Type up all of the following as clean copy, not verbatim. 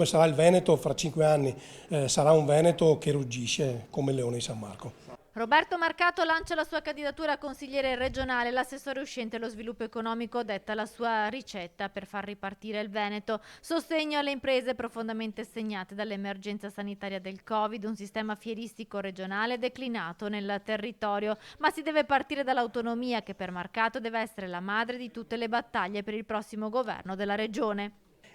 Come sarà il Veneto fra 5 anni? Sarà un Veneto che ruggisce come il leone di San Marco. Roberto Marcato lancia la sua candidatura a consigliere regionale. L'assessore uscente allo sviluppo economico detta la sua ricetta per far ripartire il Veneto. Sostegno alle imprese profondamente segnate dall'emergenza sanitaria del Covid, un sistema fieristico regionale declinato nel territorio. Ma si deve partire dall'autonomia, che per Marcato deve essere la madre di tutte le battaglie per il prossimo governo della regione.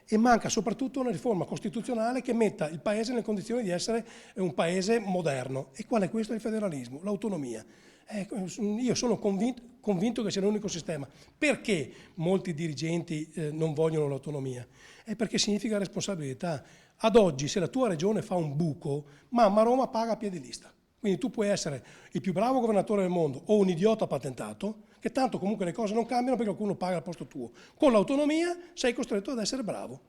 E manca soprattutto una riforma costituzionale che metta il Paese nelle condizioni di essere un Paese moderno. E qual è questo? Il federalismo, l'autonomia. Io sono convinto che sia l'unico sistema. Perché molti dirigenti non vogliono l'autonomia? È perché significa responsabilità. Ad oggi, se la tua regione fa un buco, mamma Roma paga a piedi lista. Quindi tu puoi essere il più bravo governatore del mondo o un idiota patentato, che tanto comunque le cose non cambiano perché qualcuno paga al posto tuo. Con l'autonomia sei costretto ad essere bravo.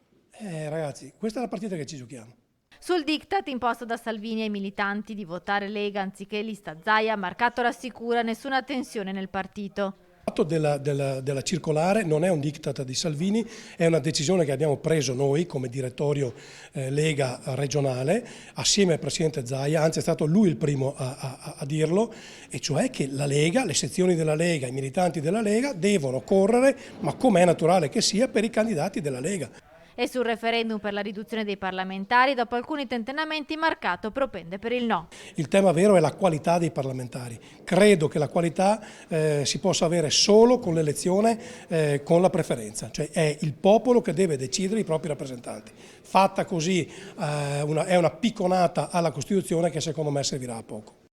Ragazzi, questa è la partita che ci giochiamo. Sul diktat imposto da Salvini ai militanti di votare Lega anziché lista Zaia, Marcato rassicura nessuna tensione nel partito. Il fatto della circolare non è un diktat di Salvini, è una decisione che abbiamo preso noi come direttorio Lega regionale assieme al Presidente Zaia, anzi è stato lui il primo a dirlo, e cioè che la Lega, le sezioni della Lega, i militanti della Lega devono correre, ma com'è naturale che sia, per i candidati della Lega. E sul referendum per la riduzione dei parlamentari, dopo alcuni tentennamenti, Marcato propende per il no. Il tema vero è la qualità dei parlamentari. Credo che la qualità si possa avere solo con l'elezione con la preferenza, cioè è il popolo che deve decidere i propri rappresentanti. Fatta così è una picconata alla Costituzione che secondo me servirà a poco.